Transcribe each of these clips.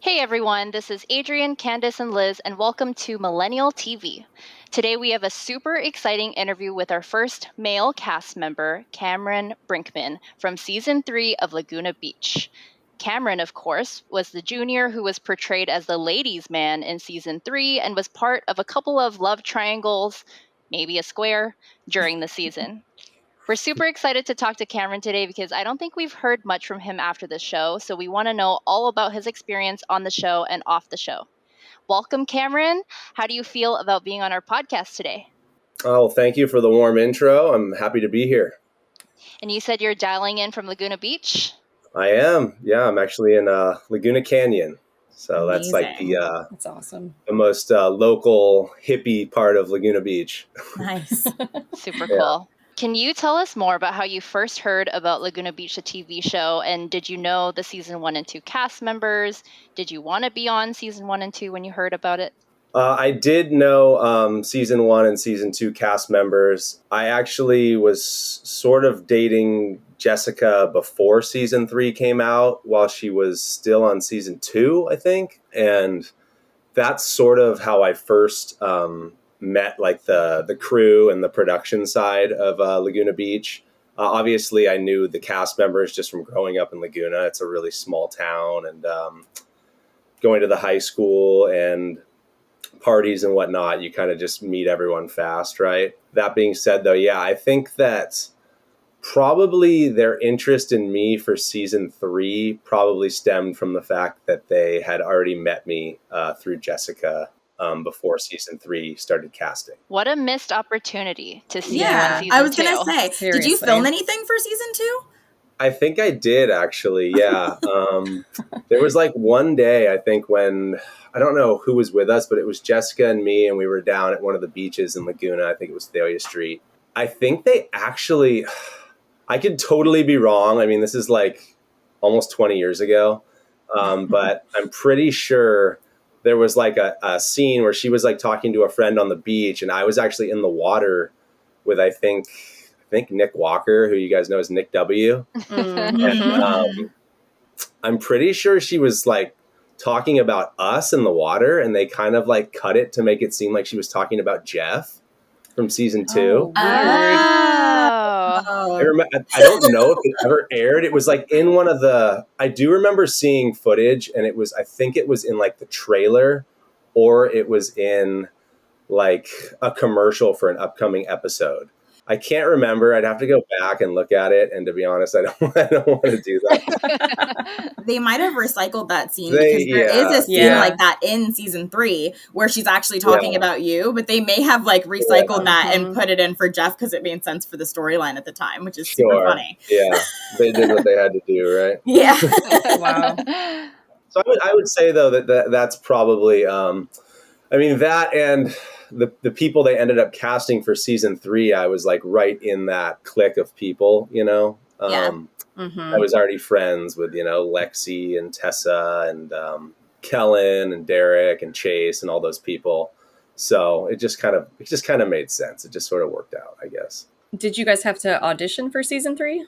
Hey everyone, this is Adrian, Candace, and Liz, and welcome to Millennial TV. Today we have a super exciting interview with our first male cast member, Cameron Brinkman, from Season 3 of Laguna Beach. Cameron, of course, was the junior who was portrayed as the ladies' man in Season 3 and was part of a couple of love triangles, maybe a square, during the season. We're super excited to talk to Cameron today because I don't think we've heard much from him after the show, so we want to know all about his experience on the show and off the show. Welcome, Cameron. How do you feel about being on our podcast today? Oh, thank you for the warm intro. I'm happy to be here. And you said you're dialing in from Laguna Beach? I am. Yeah, I'm actually in Laguna Canyon. So Amazing. that's like that's awesome. The most local hippie part of Laguna Beach. Nice. Super cool. Can you tell us more about how you first heard about Laguna Beach, the TV show? And did you know the season 1 and 2 cast members? Did you want to be on season 1 and 2 when you heard about it? I did know season 1 and season 2 cast members. I actually was sort of dating Jessica before season 3 came out while she was still on season 2, I think. And that's sort of how I first met like the crew and the production side of Laguna Beach. Obviously, I knew the cast members just from growing up in Laguna. It's a really small town, and going to the high school and parties and whatnot, you kind of just meet everyone fast, right? That being said, though, yeah, I think that probably their interest in me for season 3 probably stemmed from the fact that they had already met me through Jessica before season 3 started casting. What a missed opportunity to see you on Yeah, season 2. I was going to say, Seriously. Did you film anything for season 2? I think I did, actually, yeah. There was like one day, I think, when, I don't know who was with us, but it was Jessica and me, and we were down at one of the beaches in Laguna. I think it was Thalia Street. I think they actually, I could totally be wrong. I mean, this is like almost 20 years ago, but I'm pretty sure there was like a scene where she was like talking to a friend on the beach, and I was actually in the water with, I think Nick Walker, who you guys know as Nick W. Mm-hmm. And I'm pretty sure she was like talking about us in the water, and they kind of like cut it to make it seem like she was talking about Jeff from season 2. Oh. I don't know if it ever aired. It was like in one of the, I do remember seeing footage, and it was, I think it was in like the trailer, or it was in like a commercial for an upcoming episode. I can't remember. I'd have to go back and look at it. And to be honest, I don't want to do that. They might have recycled that scene because there is a scene like that in season 3 where she's actually talking about you, but they may have like recycled that and put it in for Jeff because it made sense for the storyline at the time, which is super funny. Yeah, they did what they had to do, right? Yeah. Wow. So I would say, though, that's probably, I mean, that and the people they ended up casting for season 3, I was like right in that clique of people, you know? I was already friends with, you know, Lexi and Tessa and Kellen and Derek and Chase and all those people. So it just kind of made sense. It just sort of worked out, I guess. Did you guys have to audition for season 3?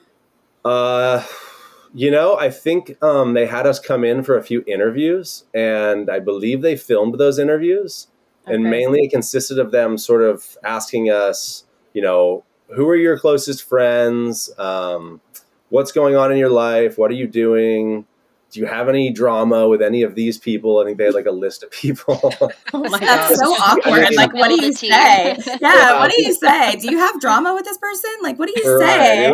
You know, I think they had us come in for a few interviews, and I believe they filmed those interviews. Okay. And mainly it consisted of them sort of asking us, you know, who are your closest friends? What's going on in your life? What are you doing? Do you have any drama with any of these people? I think they had like a list of people. Oh my That's so awkward. Like, what do you say? Yeah, what do you say? Do you have drama with this person? Like, what do you say?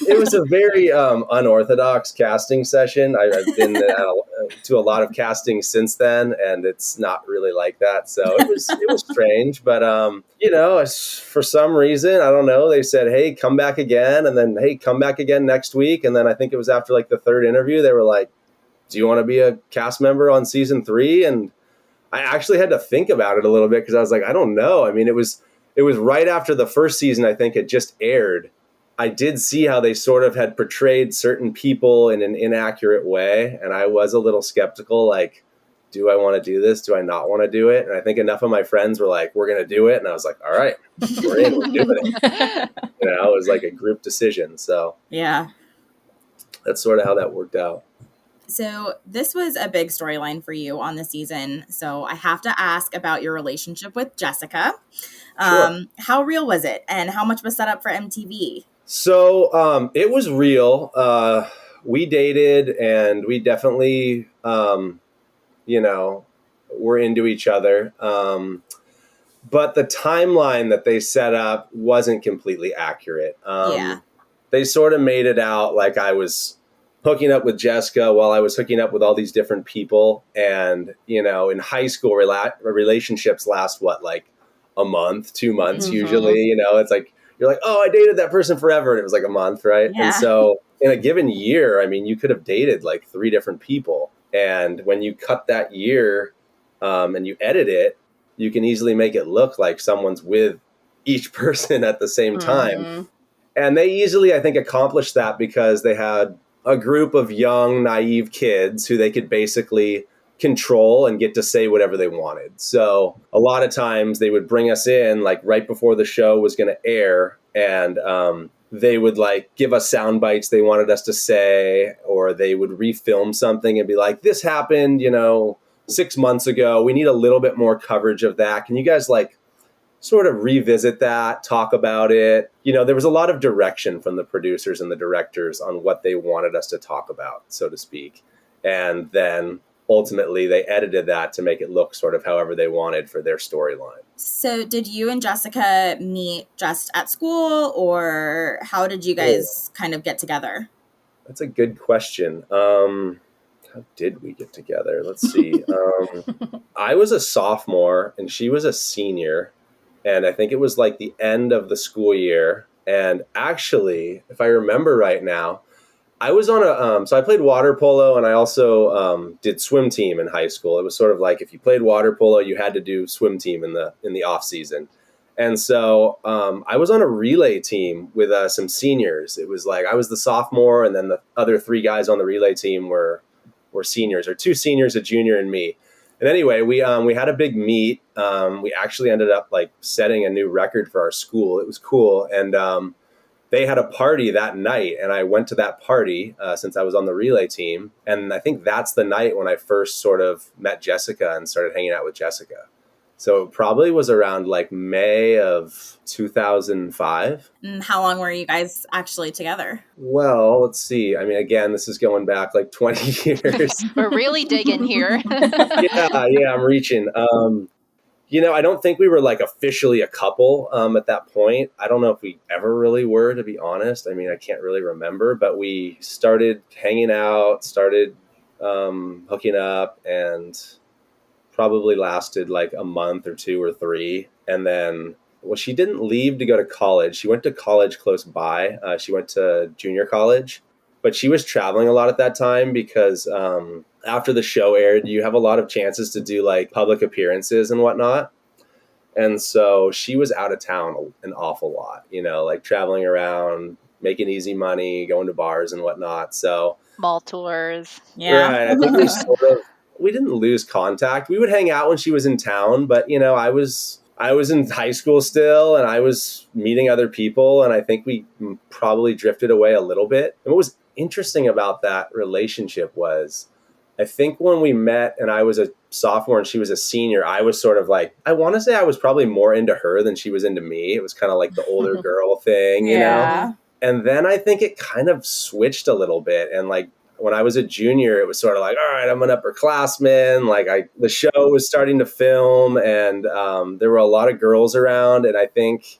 It was a very unorthodox casting session. I've been to a lot of castings since then, and it's not really like that. So it was strange, but you know, for some reason, I don't know, they said, "Hey, come back again," and then, "Hey, come back again next week." And then I think it was after like the 3rd interview, they were like, "Do you want to be a cast member on season 3?" And I actually had to think about it a little bit because I was like, I don't know. I mean, it was right after the first season, I think, had just aired. I did see how they sort of had portrayed certain people in an inaccurate way. And I was a little skeptical, like, do I want to do this? Do I not want to do it? And I think enough of my friends were like, we're going to do it. And I was like, all right, we're in, we're doing it. You know, it was like a group decision. So yeah, that's sort of how that worked out. So this was a big storyline for you on the season. So I have to ask about your relationship with Jessica. Sure. How real was it, and how much was set up for MTV? So it was real. We dated, and we definitely, were into each other. But the timeline that they set up wasn't completely accurate. Yeah. They sort of made it out like I was hooking up with Jessica while I was hooking up with all these different people. And, in high school, relationships last, like a month, 2 months usually. It's like, you're like, oh, I dated that person forever. And it was like a month, right? Yeah. And so in a given year, I mean, you could have dated like 3 different people. And when you cut that year and you edit it, you can easily make it look like someone's with each person at the same time. And they easily, I think, accomplished that because they had a group of young, naive kids who they could basically control and get to say whatever they wanted. So a lot of times they would bring us in like right before the show was going to air, and they would like give us sound bites they wanted us to say, or they would refilm something and be like, this happened, 6 months ago. We need a little bit more coverage of that. Can you guys like sort of revisit that, talk about it? There was a lot of direction from the producers and the directors on what they wanted us to talk about, so to speak. And then ultimately they edited that to make it look sort of however they wanted for their storyline. So did you and Jessica meet just at school, or how did you guys kind of get together? That's a good question. How did we get together? Let's see. I was a sophomore and she was a senior. And I think it was like the end of the school year. And actually, if I remember right now, I was on so I played water polo, and I also did swim team in high school. It was sort of like if you played water polo, you had to do swim team in the off season. And so I was on a relay team with some seniors. It was like I was the sophomore, and then the other 3 guys on the relay team were seniors, or 2 seniors, a junior, and me. And anyway, we had a big meet. We actually ended up like setting a new record for our school. It was cool. And they had a party that night, and I went to that party since I was on the relay team. And I think that's the night when I first sort of met Jessica and started hanging out with Jessica. So it probably was around like May of 2005. How long were you guys actually together? Well, let's see. I mean, again, this is going back like 20 years. We're really digging here. Yeah, I'm reaching. I don't think we were like officially a couple at that point. I don't know if we ever really were, to be honest. I mean, I can't really remember, but we started hanging out, started hooking up, and probably lasted like a month or 2 or 3. And then, well, she didn't leave to go to college. She went to college close by. She went to junior college, but she was traveling a lot at that time because after the show aired, you have a lot of chances to do like public appearances and whatnot. And so she was out of town an awful lot, like traveling around, making easy money, going to bars and whatnot. So mall tours. Yeah. Right. I think we didn't lose contact. We would hang out when she was in town, but I was in high school still, and I was meeting other people, and I think we probably drifted away a little bit. And what was interesting about that relationship was, I think when we met and I was a sophomore and she was a senior, I was sort of like, I want to say I was probably more into her than she was into me. It was kind of like the older girl thing, you know? And then I think it kind of switched a little bit. And like when I was a junior, it was sort of like, all right, I'm an upperclassman. Like the show was starting to film, and there were a lot of girls around. And I think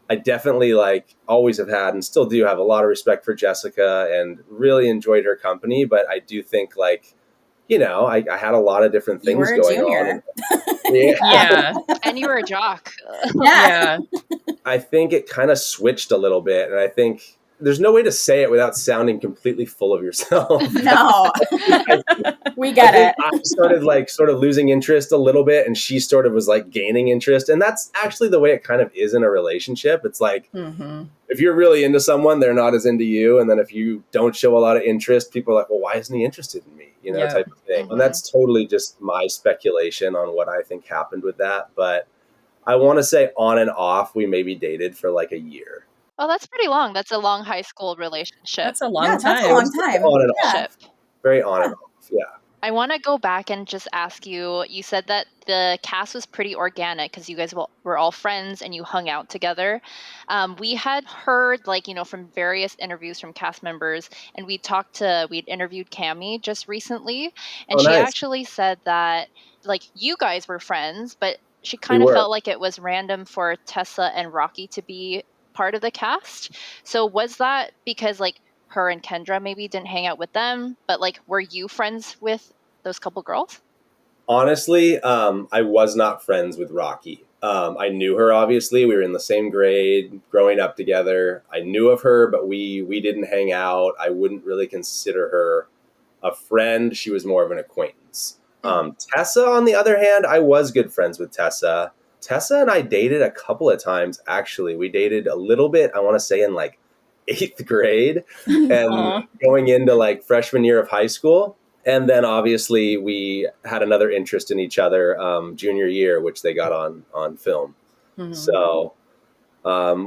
I definitely like always have had and still do have a lot of respect for Jessica and really enjoyed her company. But I do think like, I had a lot of different things going on. Yeah. And you were a jock. Yeah. I think it kind of switched a little bit. And I think there's no way to say it without sounding completely full of yourself. No, we get it. I started like sort of losing interest a little bit, and she sort of was like gaining interest. And that's actually the way it kind of is in a relationship. It's like, if you're really into someone, they're not as into you. And then if you don't show a lot of interest, people are like, well, why isn't he interested in me? Type of thing. And that's totally just my speculation on what I think happened with that. But I want to say on and off, we maybe dated for like a year. Oh, that's pretty long. That's a long high school relationship. That's a long time. That's a long time. On and Yeah. off. very on and off. Yeah. I want to go back and just ask you, you said that the cast was pretty organic because you guys were all friends and you hung out together. We had heard, like, from various interviews from cast members, and we'd interviewed Cammie just recently, and she nice. actually said that, like, you guys were friends, but she We kind of were. felt like it was random for Tessa and Rocky to be part of the cast. So was that because, like, her and Kendra maybe didn't hang out with them, but, like, were you friends with those couple girls? Honestly, I was not friends with Rocky. I knew her, obviously. We were in the same grade, growing up together. I knew of her, but we didn't hang out. I wouldn't really consider her a friend. She was more of an acquaintance. Tessa, on the other hand, I was good friends with Tessa. Tessa and I dated a couple of times, actually. We dated a little bit, I want to say in like 8th grade and going into like freshman year of high school. And then obviously we had another interest in each other junior year, which they got on film. Mm-hmm. So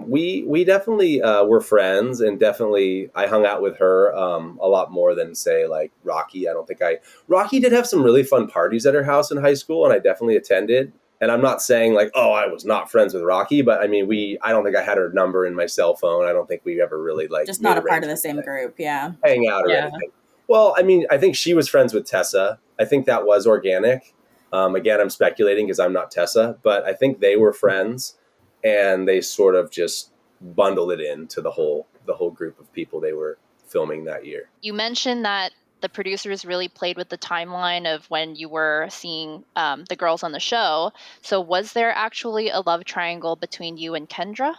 we definitely were friends, and definitely I hung out with her a lot more than, say, like Rocky. Rocky did have some really fun parties at her house in high school, and I definitely attended. And I'm not saying like, oh, I was not friends with Rocky, but I mean, I don't think I had her number in my cell phone. I don't think we ever really like just not a part of the same group. Yeah. Hang out or anything. Well, I mean, I think she was friends with Tessa. I think that was organic. Again, I'm speculating because I'm not Tessa, but I think they were friends, and they sort of just bundled it into the whole group of people they were filming that year. You mentioned that the producers really played with the timeline of when you were seeing the girls on the show. So was there actually a love triangle between you and Kendra?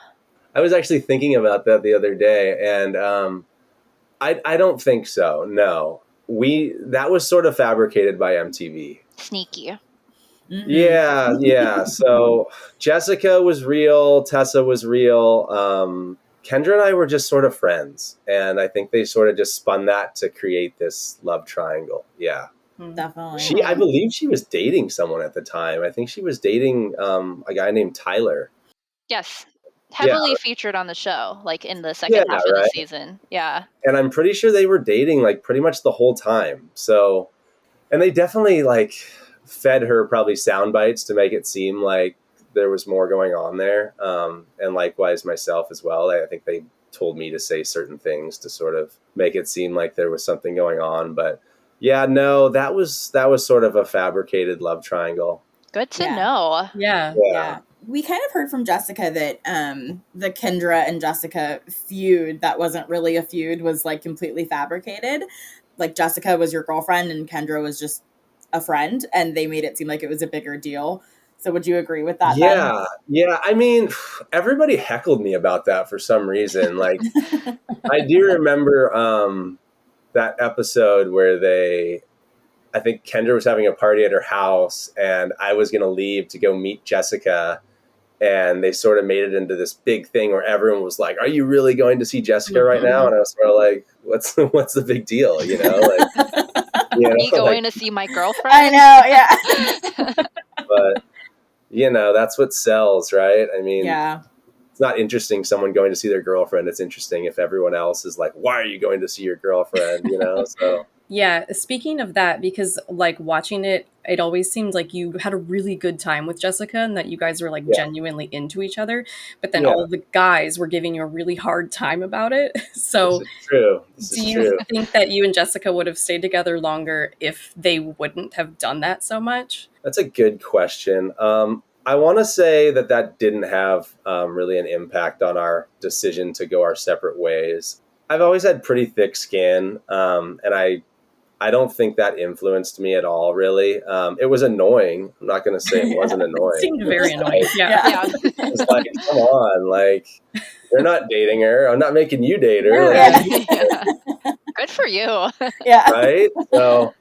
I was actually thinking about that the other day, and I don't think so. No, that was sort of fabricated by MTV. Sneaky. Mm-hmm. Yeah. So Jessica was real. Tessa was real. Kendra and I were just sort of friends, and I think they sort of just spun that to create this love triangle. Yeah, definitely. I believe she was dating someone at the time. I think she was dating a guy named Tyler. Yes. Heavily featured on the show, like in the second half of the season. Yeah. And I'm pretty sure they were dating like pretty much the whole time. So, and they definitely like fed her probably sound bites to make it seem like there was more going on there. And likewise myself as well. I think they told me to say certain things to sort of make it seem like there was something going on. But yeah, no, that was sort of a fabricated love triangle. Good to know. Yeah. We kind of heard from Jessica that the Kendra and Jessica feud that wasn't really a feud was like completely fabricated. Like Jessica was your girlfriend and Kendra was just a friend, and they made it seem like it was a bigger deal. So would you agree with that? Yeah. Yeah. I mean, everybody heckled me about that for some reason. Like I do remember that episode where I think Kendra was having a party at her house, and I was going to leave to go meet Jessica. And they sort of made it into this big thing where everyone was like, "Are you really going to see Jessica right now?" And I was sort of like, "What's the big deal?" You know, like, are you going to see my girlfriend? I know, yeah. But that's what sells, right? I mean, it's not interesting someone going to see their girlfriend. It's interesting if everyone else is like, "Why are you going to see your girlfriend?" So. Yeah, speaking of that, because like watching it always seemed like you had a really good time with Jessica and that you guys were like genuinely into each other. But then all of the guys were giving you a really hard time about it. So this is true. Do you think that you and Jessica would have stayed together longer if they wouldn't have done that so much? That's a good question. I want to say that didn't have really an impact on our decision to go our separate ways. I've always had pretty thick skin, and I don't think that influenced me at all, really. It was annoying. I'm not going to say it wasn't annoying. It seemed very annoying. Yeah. It's like, come on, like, you're not dating her. I'm not making you date her. Yeah. Good for you. Yeah. Right? So,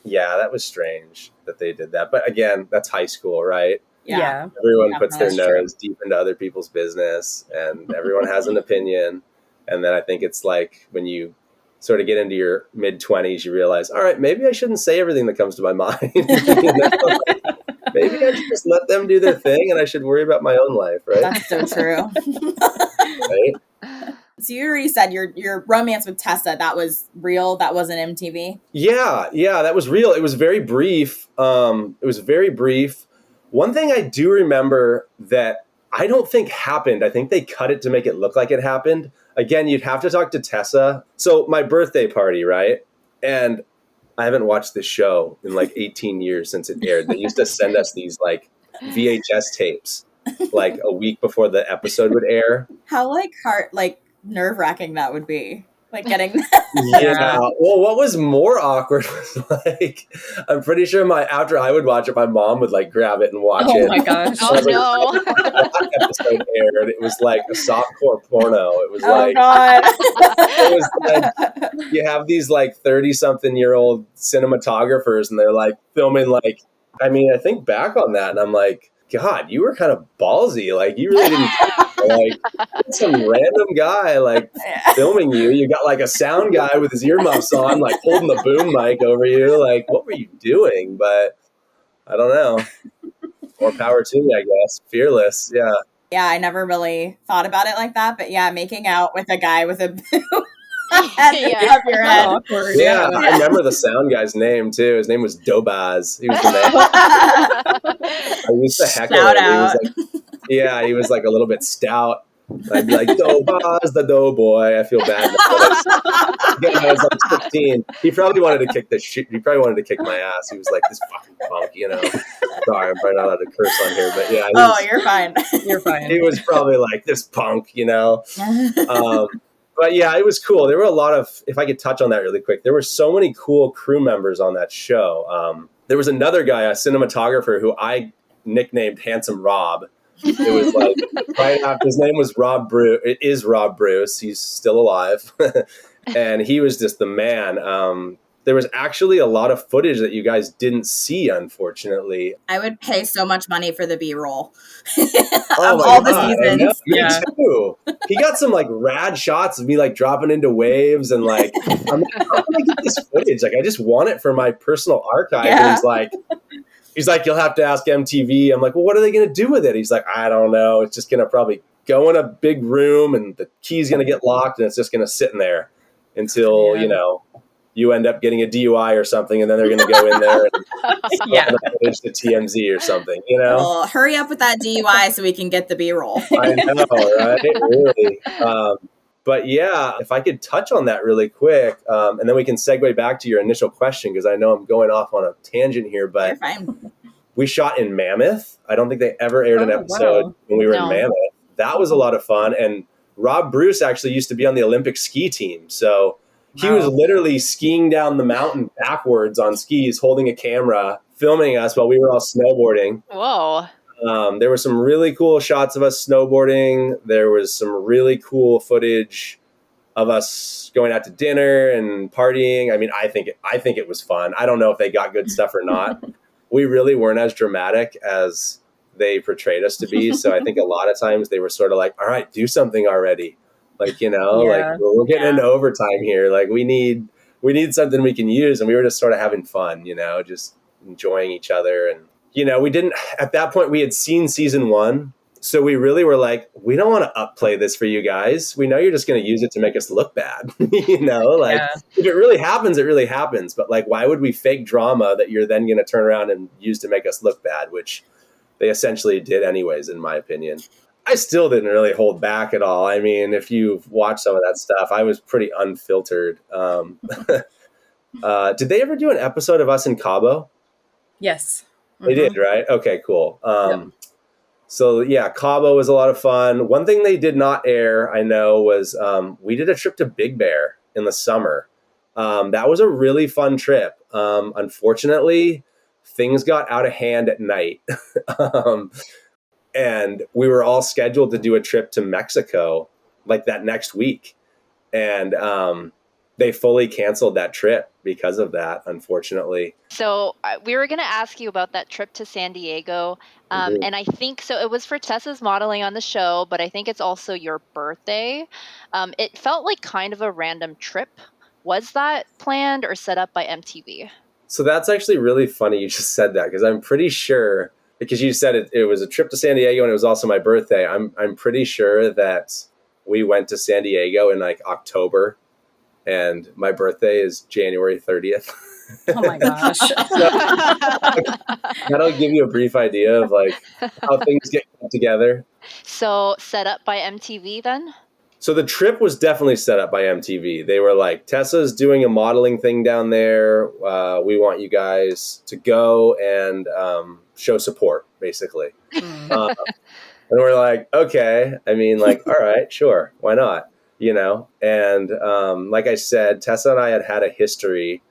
yeah, that was strange that they did that. But again, that's high school, right? Yeah. Everyone puts their nose deep into other people's business, and everyone has an opinion. And then I think it's like when you sort of get into your mid-20s, you realize, all right, maybe I shouldn't say everything that comes to my mind. Maybe I should just let them do their thing, and I should worry about my own life, right? That's so true. Right? So you already said your romance with Tessa, that was real. That wasn't MTV. Yeah, that was real. It was very brief. One thing I do remember that I don't think happened. I think they cut it to make it look like it happened. Again, you'd have to talk to Tessa. So my birthday party, right? And I haven't watched this show in like 18 years since it aired. They used to send us these like VHS tapes like a week before the episode would air. How nerve-wracking that would be. Like getting Yeah. Well, what was more awkward was like, I'm pretty sure after I would watch it, my mom would like grab it and watch it. Oh my gosh. Oh no. That episode aired. It was like a softcore porno. It was God. It was like, you have these like 30-something-year-old cinematographers and they're like filming like, I mean, I think back on that and I'm like, God, you were kind of ballsy. Like you really didn't like some random guy like filming you. You got like a sound guy with his earmuffs on, like holding the boom mic over you. Like, what were you doing? But I don't know. More power to me, I guess. Fearless. Yeah. Yeah, I never really thought about it like that. But yeah, making out with a guy with a boom at the top of your head. Awkward. Yeah, I remember the sound guy's name too. His name was Dobaz. He was the man. I used to heckle Shout him. out. He was like a little bit stout. I'd be like, Dobaz, the doughboy. I feel bad. Again, I was like 16. He probably wanted to kick He probably wanted to kick my ass. He was like, this fucking punk, you know. Sorry, I'm probably not allowed to curse on here, but yeah. You're fine. You're fine. He was probably like, this punk, you know. But yeah, it was cool. There were a lot of, if I could touch on that really quick, there were so many cool crew members on that show. There was another guy, a cinematographer, who I nicknamed Handsome Rob. It was like right after, his name was Rob Bruce. It is Rob Bruce. He's still alive. And he was just the man. There was actually a lot of footage that you guys didn't see, unfortunately. I would pay so much money for the B-roll of all the seasons. Me too. He got some like rad shots of me like dropping into waves and like, I'm like, how can I get this footage? Like, I just want it for my personal archive. Yeah. And he's like, you'll have to ask MTV. I'm like, well, what are they going to do with it? He's like, I don't know. It's just going to probably go in a big room and the key's going to get locked and it's just going to sit in there until, you end up getting a DUI or something, and then they're going to go in there and footage to TMZ or something, you know? Well, hurry up with that DUI so we can get the B-roll. I know, right? Really. But yeah, if I could touch on that really quick, and then we can segue back to your initial question, because I know I'm going off on a tangent here, but You're fine. We shot in Mammoth. I don't think they ever aired an episode when we were in Mammoth. That was a lot of fun. And Rob Bruce actually used to be on the Olympic ski team. So he was literally skiing down the mountain backwards on skis, holding a camera, filming us while we were all snowboarding. Whoa. There were some really cool shots of us snowboarding. There was some really cool footage of us going out to dinner and partying. I mean, I think it was fun. I don't know if they got good stuff or not. We really weren't as dramatic as they portrayed us to be. So I think a lot of times they were sort of like, all right, do something already. Like, like we're getting into overtime here. Like we need something we can use. And we were just sort of having fun, just enjoying each other. And, we didn't, at that point we had seen season 1. So we really were like, we don't want to upplay this for you guys. We know you're just going to use it to make us look bad. If it really happens, it really happens. But like, why would we fake drama that you're then going to turn around and use to make us look bad, which they essentially did anyways, in my opinion. I still didn't really hold back at all. I mean, if you've watched some of that stuff, I was pretty unfiltered. Did they ever do an episode of us in Cabo? Yes. They did, right? Okay, cool. So yeah, Cabo was a lot of fun. One thing they did not air, I know, was we did a trip to Big Bear in the summer. That was a really fun trip. Unfortunately, things got out of hand at night. And we were all scheduled to do a trip to Mexico like that next week. And they fully canceled that trip because of that, unfortunately. So we were going to ask you about that trip to San Diego. And I think so. It was for Tessa's modeling on the show, but I think it's also your birthday. It felt like kind of a random trip. Was that planned or set up by MTV? So that's actually really funny you just said that, because I'm pretty sure, because you said it was a trip to San Diego and it was also my birthday. I'm pretty sure that we went to San Diego in like October, and my birthday is January 30th. Oh my gosh. So, that'll give you a brief idea of like how things get put together. So set up by MTV then? So the trip was definitely set up by MTV. They were like, Tessa's doing a modeling thing down there. We want you guys to go and show support, basically. And we're like, okay. I mean, like, all right, sure. Why not? You know? And like I said, Tessa and I had a history.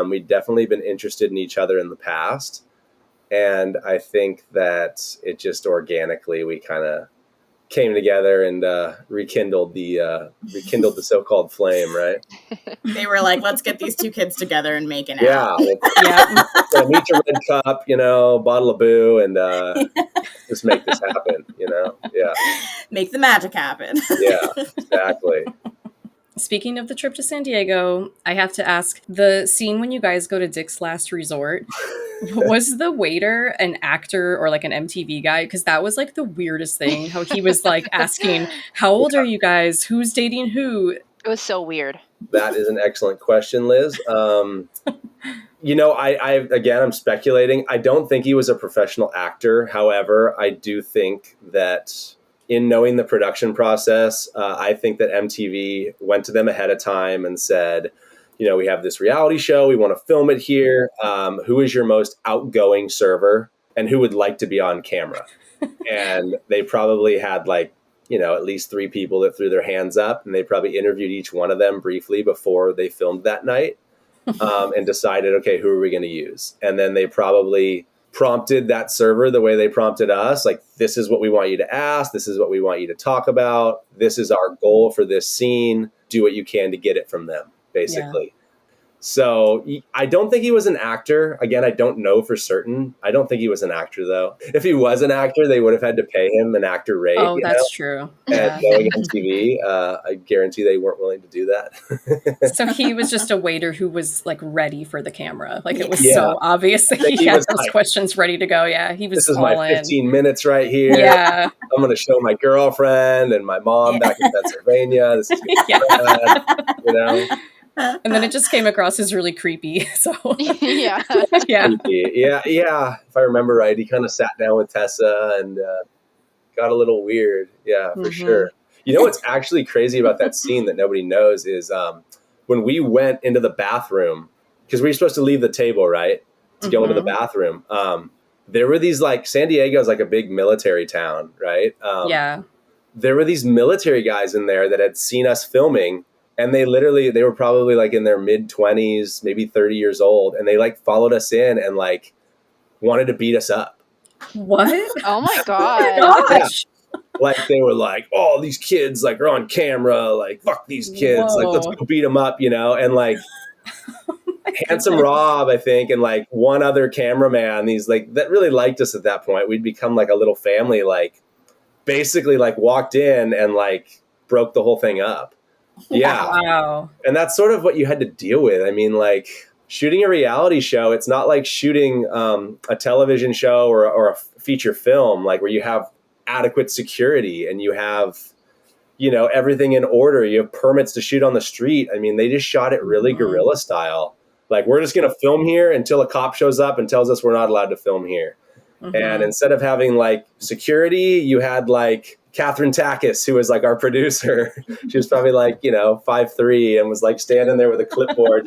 We'd definitely been interested in each other in the past. And I think that it just organically, we kind of came together and rekindled the so-called flame, right? They were like, let's get these two kids together and make it out. Meet your red cup, bottle of boo, and just make this happen, Yeah. Make the magic happen. Yeah, exactly. Speaking of the trip to San Diego, I have to ask, the scene when you guys go to Dick's Last Resort, was the waiter an actor or like an MTV guy? Because that was like the weirdest thing, how he was like asking, how old are you guys? Who's dating who? It was so weird. That is an excellent question, Liz. I'm speculating. I don't think he was a professional actor. However, I do think that in knowing the production process, I think that MTV went to them ahead of time and said, we have this reality show. We want to film it here. Who is your most outgoing server and who would like to be on camera? And they probably had at least 3 people that threw their hands up, and they probably interviewed each one of them briefly before they filmed that night and decided, okay, who are we going to use? And then they probably prompted that server the way they prompted us, like, this is what we want you to ask. This is what we want you to talk about. This is our goal for this scene. Do what you can to get it from them, basically. Yeah. So I don't think he was an actor. Again, I don't know for certain. I don't think he was an actor, though. If he was an actor, they would have had to pay him an actor rate. Oh, that's true. And going on TV, I guarantee they weren't willing to do that. So he was just a waiter who was like ready for the camera. Like it was so obvious that he had those questions ready to go. Yeah, he was. This is my 15 minutes right here. Yeah, I'm going to show my girlfriend and my mom back in Pennsylvania. This is And then it just came across as really creepy. So yeah. If I remember right, he kind of sat down with Tessa and got a little weird. Yeah, for sure. What's actually crazy about that scene that nobody knows is when we went into the bathroom, because we were supposed to leave the table, right, to go into the bathroom. There were these San Diego is like a big military town, right? There were these military guys in there that had seen us filming. And they were probably like in their mid-20s, maybe 30 years old. And they followed us in and wanted to beat us up. What? Oh my God. Yeah. They were like, oh, these kids are on camera. Fuck these kids. Whoa. Let's go beat them up, And Handsome Rob, I think, and one other cameraman, these that really liked us at that point. We'd become a little family, basically walked in and broke the whole thing up. Yeah. Wow. And that's sort of what you had to deal with. I mean, shooting a reality show, it's not like shooting a television show or a feature film, where you have adequate security and you have, everything in order. You have permits to shoot on the street. I mean, they just shot it really guerrilla style. We're just going to film here until a cop shows up and tells us we're not allowed to film here. And instead of having security, you had Catherine Takis, who was our producer. She was probably 5'3" and was standing there with a clipboard,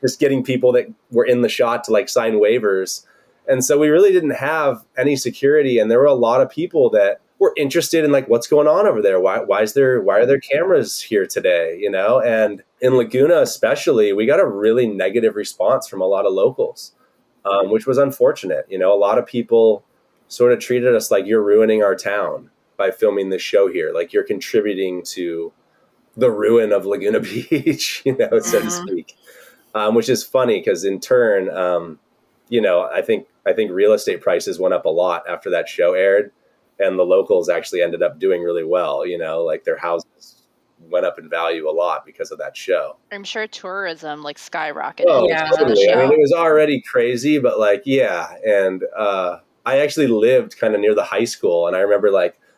just getting people that were in the shot to sign waivers. And so we really didn't have any security. And there were a lot of people that were interested in what's going on over there? Why are there cameras here today? And in Laguna, especially, we got a really negative response from a lot of locals, which was unfortunate. A lot of people sort of treated us like, you're ruining our town by filming this show here. You're contributing to the ruin of Laguna Beach, so to speak, which is funny because in turn, I think real estate prices went up a lot after that show aired, and the locals actually ended up doing really well. Their houses went up in value a lot because of that show. I'm sure tourism skyrocketed. Oh, totally. I mean, it was already crazy, but and I actually lived kind of near the high school, and I remember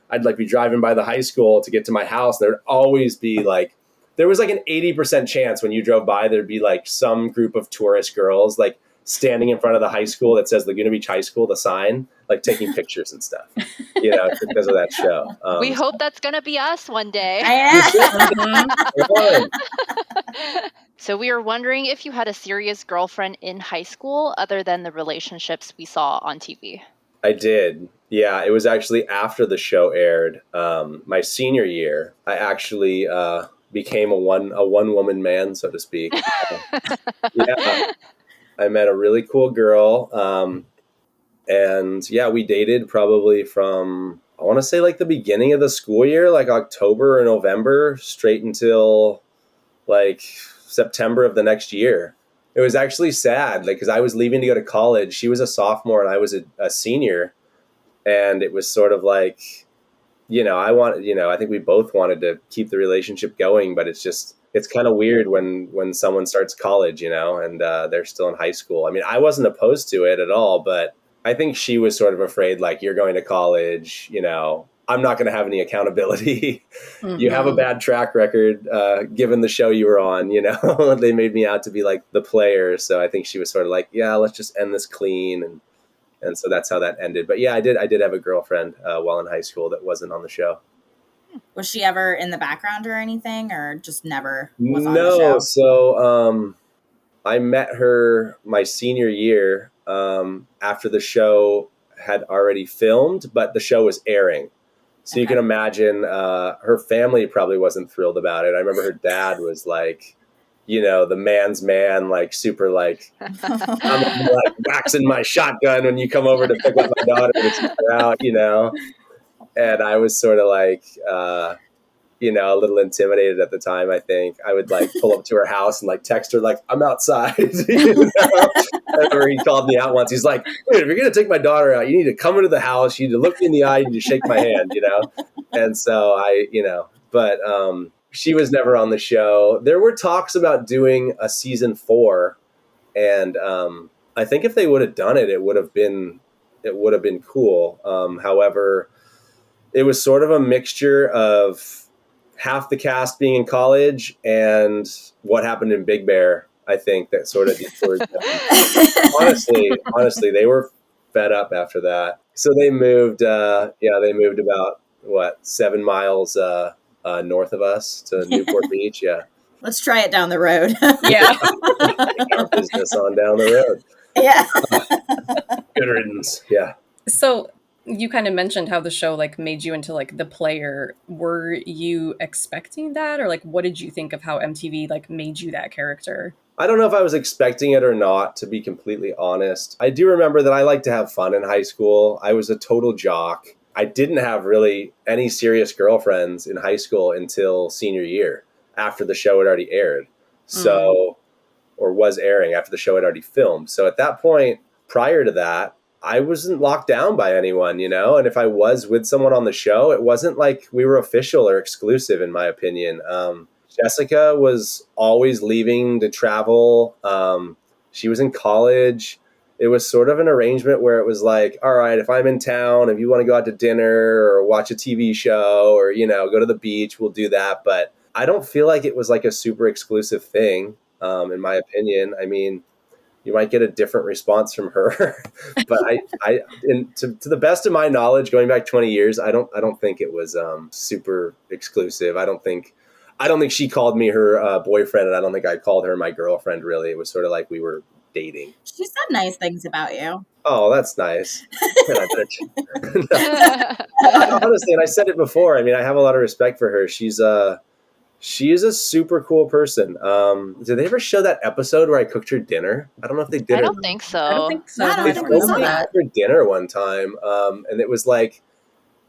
I'd like be driving by the high school to get to my house. There'd always be like, there was like an 80% chance when you drove by, there'd be like some group of tourist girls like standing in front of the high school that says Laguna Beach High School, the sign, like taking pictures and stuff, because of that show. We hope that's going to be us one day. So we were wondering if you had a serious girlfriend in high school other than the relationships we saw on TV. I did. Yeah, it was actually after the show aired. My senior year, I actually became a one-woman man, so to speak. Yeah. I met a really cool girl. And yeah, we dated probably from, I want to say like the beginning of the school year, like October or November, straight until like September of the next year. It was actually sad, like, because I was leaving to go to college. She was a sophomore and I was a senior. And it was sort of like, I think we both wanted to keep the relationship going, but it's kind of weird when someone starts college, and they're still in high school. I mean, I wasn't opposed to it at all, but I think she was sort of afraid, like, you're going to college, I'm not going to have any accountability. Mm-hmm. You have a bad track record, given the show you were on, they made me out to be like the player. So I think she was sort of like, yeah, let's just end this clean. And so that's how that ended. But yeah, I did have a girlfriend while in high school that wasn't on the show. Was she ever in the background or anything, or just never was on the show? No, so I met her my senior year after the show had already filmed, but the show was airing. So you can imagine her family probably wasn't thrilled about it. I remember her dad was like, the man's man, like super like, I'm like waxing my shotgun when you come over to pick up my daughter to take her out, And I was sort of like, a little intimidated at the time, I think. I would like pull up to her house and like text her like, I'm outside. I remember he called me out once. He's like, dude, if you're going to take my daughter out, you need to come into the house. You need to look me in the eye. You need to shake my hand, And so but she was never on the show. There were talks about doing a season 4. And I think if they would have done it, it would have been cool. However, it was sort of a mixture of half the cast being in college and what happened in Big Bear. I think that sort of honestly, they were fed up after that. So they moved, they moved about 7 miles north of us to Newport Beach. Yeah. Let's try it down the road. Yeah. Take our business on down the road. Yeah. Good riddance. Yeah. So you kind of mentioned how the show like made you into like the player. Were you expecting that, or like what did you think of how MTV like made you that character? I don't know if I was expecting it or not, to be completely honest. I do remember that I liked to have fun in high school. I was a total jock. I didn't have really any serious girlfriends in high school until senior year, after the show had already aired. Or was airing after the show had already filmed. So at that point, prior to that, I wasn't locked down by anyone, and if I was with someone on the show, it wasn't like we were official or exclusive, in my opinion. Jessica was always leaving to travel. She was in college. It was sort of an arrangement where it was like, all right, if I'm in town, if you want to go out to dinner or watch a TV show or, go to the beach, we'll do that. But I don't feel like it was like a super exclusive thing, in my opinion. I mean, you might get a different response from her, but to the best of my knowledge, going back 20 years, I don't think it was super exclusive. I don't think she called me her boyfriend, and I don't think I called her my girlfriend. Really, it was sort of like we were dating. She said nice things about you. Oh, that's nice. Honestly, and I said it before. I mean, I have a lot of respect for her. She is a super cool person. Did they ever show that episode where I cooked her dinner? I don't know if they did. I don't think so. I don't think so. I don't think so. Her dinner one time, and it was like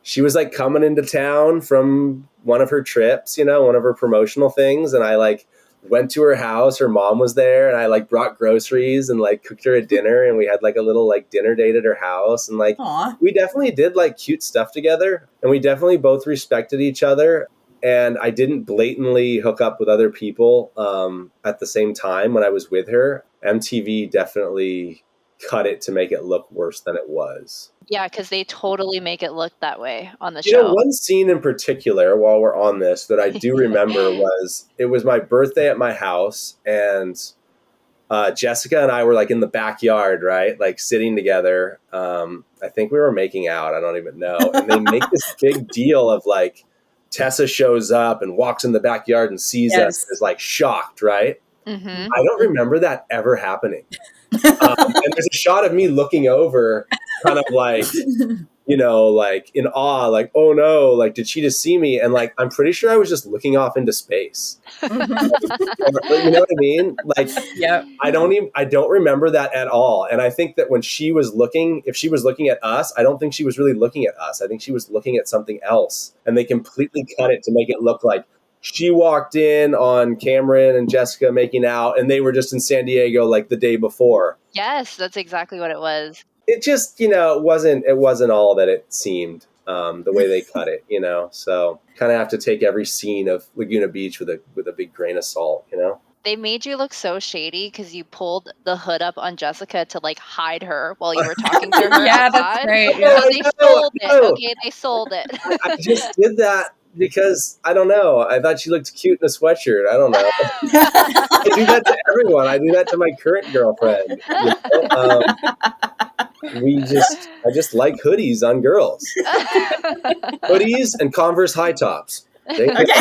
she was like coming into town from one of her trips, one of her promotional things, and I like went to her house. Her mom was there, and I like brought groceries and like cooked her a dinner, and we had like a little like dinner date at her house, and like we definitely did like cute stuff together, and we definitely both respected each other. And I didn't blatantly hook up with other people at the same time when I was with her. MTV definitely cut it to make it look worse than it was. Yeah, because they totally make it look that way on the show. One scene in particular, while we're on this, that I do remember it was my birthday at my house, and Jessica and I were like in the backyard, right? Like sitting together. I think we were making out. I don't even know. And they make this big deal of like Tessa shows up and walks in the backyard and sees us and is like shocked, right? Mm-hmm. I don't remember that ever happening. And there's a shot of me looking over, kind of like, like in awe, like, oh no, like, did she just see me? And like, I'm pretty sure I was just looking off into space. You know what I mean? Like, yeah. I don't remember that at all. And I think that if she was looking at us, I don't think she was really looking at us. I think she was looking at something else. And they completely cut it to make it look like she walked in on Cameron and Jessica making out, and they were just in San Diego like the day before. Yes, that's exactly what it was. It just, it wasn't all that it seemed, the way they cut it, so kind of have to take every scene of Laguna Beach with a big grain of salt, They made you look so shady because you pulled the hood up on Jessica to like hide her while you were talking to her. Yeah, that's right. So they sold it. Okay, they sold it. I just did that because I don't know. I thought she looked cute in a sweatshirt. I don't know. I do that to everyone. I do that to my current girlfriend. I just like hoodies on girls. Hoodies and Converse high tops. That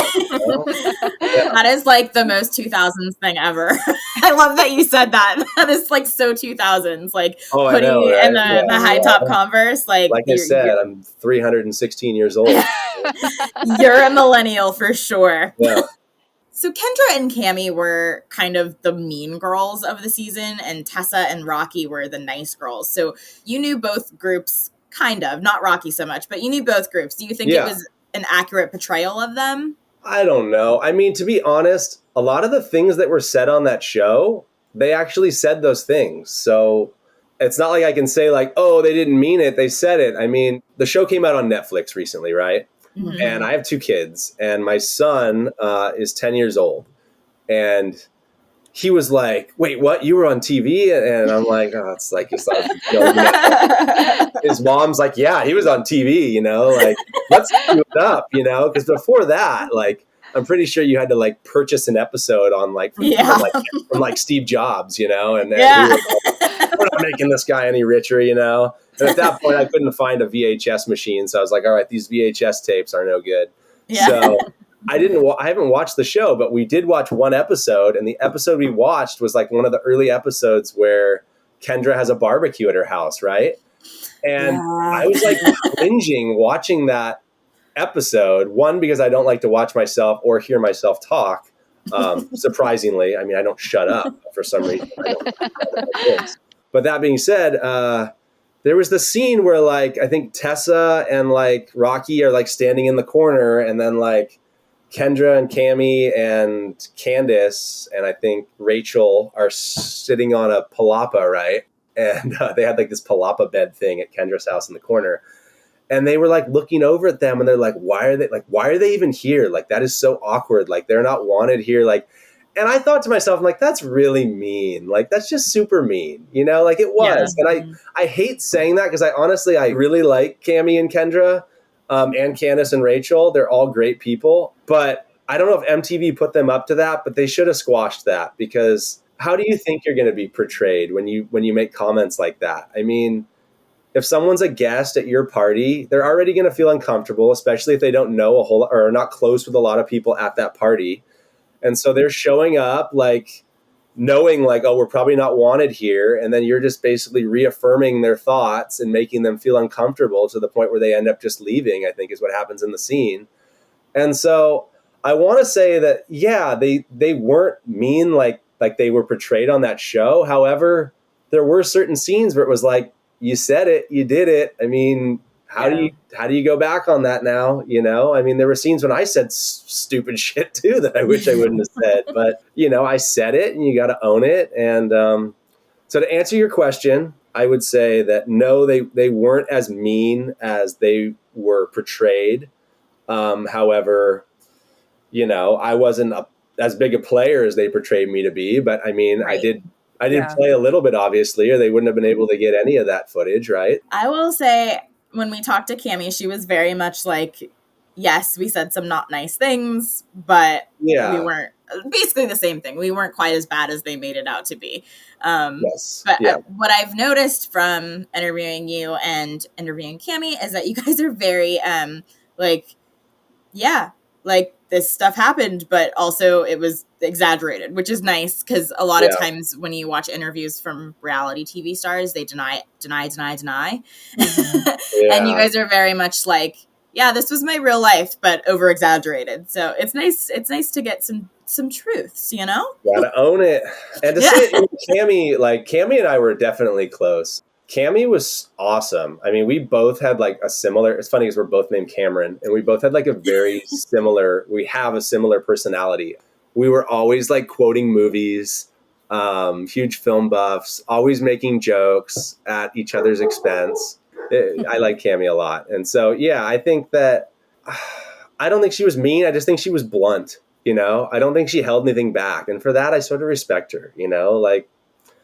is like the most 2000s thing ever. I love that you said that. That is like so 2000s, like hoodie know, right? and the high top Converse. Like I said, I'm 316 years old. You're a millennial for sure. Yeah. So Kendra and Cammie were kind of the mean girls of the season, and Tessa and Rocky were the nice girls. So you knew both groups, kind of, not Rocky so much, but you knew both groups. Do you think it was an accurate portrayal of them? I don't know. I mean, to be honest, a lot of the things that were said on that show, they actually said those things. So it's not like I can say like, oh, they didn't mean it. They said it. I mean, the show came out on Netflix recently, right? Mm-hmm. And I have 2 kids, and my son is 10 years old. And he was like, wait, what? You were on TV? And I'm like, oh, it's like, his mom's like, yeah, he was on TV, like, let's do it up, because before that, like, I'm pretty sure you had to like purchase an episode on like, from like Steve Jobs, and we were like, we're not making this guy any richer, And at that point, I couldn't find a VHS machine, so I was like, all right, these VHS tapes are no good. Yeah. So I haven't watched the show, but we did watch one episode, and the episode we watched was like one of the early episodes where Kendra has a barbecue at her house, right? And I was like cringing watching that episode. One, because I don't like to watch myself or hear myself talk. Surprisingly, I mean, I don't shut up for some reason. But that being said, there was the scene where like I think Tessa and like Rocky are like standing in the corner, and then like Kendra and Cammie and Candice and I think Rachel are sitting on a palapa, right? And they had like this palapa bed thing at Kendra's house in the corner. And they were like looking over at them, and they're like, why are they even here? Like, that is so awkward. Like, they're not wanted here. Like, and I thought to myself, I'm like, that's really mean. Like, that's just super mean, like it was. Yeah. And I hate saying that because I really like Cammie and Kendra and Candice and Rachel. They're all great people, but I don't know if MTV put them up to that, but they should have squashed that, because how do you think you're going to be portrayed when you make comments like that? I mean, if someone's a guest at your party, they're already going to feel uncomfortable, especially if they don't know a whole lot or are not close with a lot of people at that party. And so they're showing up like knowing like, oh, we're probably not wanted here. And then you're just basically reaffirming their thoughts and making them feel uncomfortable to the point where they end up just leaving, I think is what happens in the scene. And so I want to say that, yeah, they weren't mean like they were portrayed on that show. However, there were certain scenes where it was like, you said it, you did it. I mean, how do you go back on that now? I mean, there were scenes when I said stupid shit too that I wish I wouldn't have said, but I said it, and you got to own it. And so to answer your question, I would say that no, they weren't as mean as they were portrayed. However, I wasn't as big a player as they portrayed me to be, but I mean, right. I didn't play a little bit, obviously, or they wouldn't have been able to get any of that footage, right? I will say, when we talked to Cammie, she was very much like, yes, we said some not nice things, but we weren't, basically the same thing. We weren't quite as bad as they made it out to be. But what I've noticed from interviewing you and interviewing Cammie is that you guys are very, like this stuff happened, but also it was exaggerated, which is nice because a lot of times when you watch interviews from reality TV stars, they deny. Mm-hmm. And you guys are very much like, yeah, this was my real life, but over exaggerated. So it's nice. It's nice to get some truths, you know? Gotta own it. And to say it, Cammie and I were definitely close. Cammie was awesome. I mean, we both had like a similar, it's funny because we're both named Cameron, and we both had like a very we have a similar personality. We were always like quoting movies, huge film buffs, always making jokes at each other's expense. I like Cammie a lot. And so, I think that, I don't think she was mean. I just think she was blunt, you know? I don't think she held anything back. And for that, I sort of respect her, you know? Like,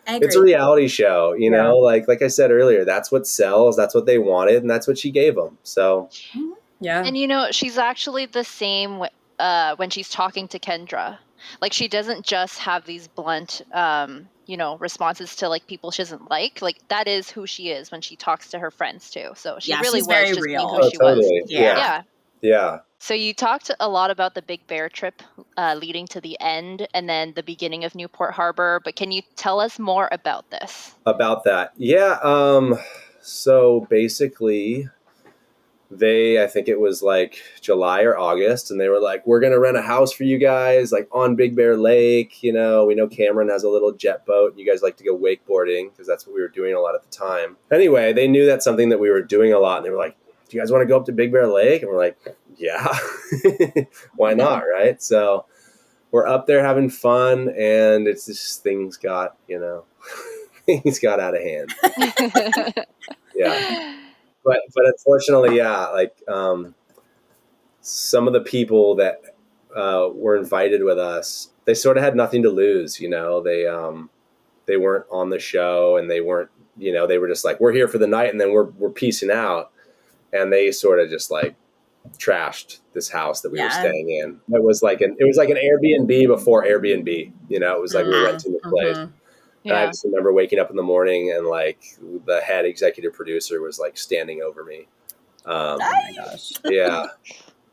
it's a reality show, you know, like I said earlier, that's what sells. That's what they wanted. And that's what she gave them. So, yeah. And, you know, she's actually the same when she's talking to Kendra. Like, she doesn't just have these blunt, responses to like people she doesn't like. Like, that is who she is when she talks to her friends, too. So she really was very just real. being who she was. Yeah. So you talked a lot about the Big Bear trip leading to the end and then the beginning of Newport Harbor. But can you tell us more about this? About that? Yeah. So basically, I think it was like July or August, and they were like, we're going to rent a house for you guys, like on Big Bear Lake. You know, we know Cameron has a little jet boat, and you guys like to go wakeboarding because that's what we were doing a lot at the time. Anyway, they knew that's something that we were doing a lot, and they were like, do you guys want to go up to Big Bear Lake? And we're like, yeah, why not, right? So we're up there having fun, and it's just things got things got out of hand. But unfortunately, some of the people that were invited with us, they sort of had nothing to lose, you know. They weren't on the show, and they weren't, you know, they were just like, we're here for the night, and then we're piecing out. And they sort of just like trashed this house that we were staying in. It was like an Airbnb before Airbnb. You know, it was like we were renting the place. And I just remember waking up in the morning and like the head executive producer was like standing over me. Oh my gosh. Yeah.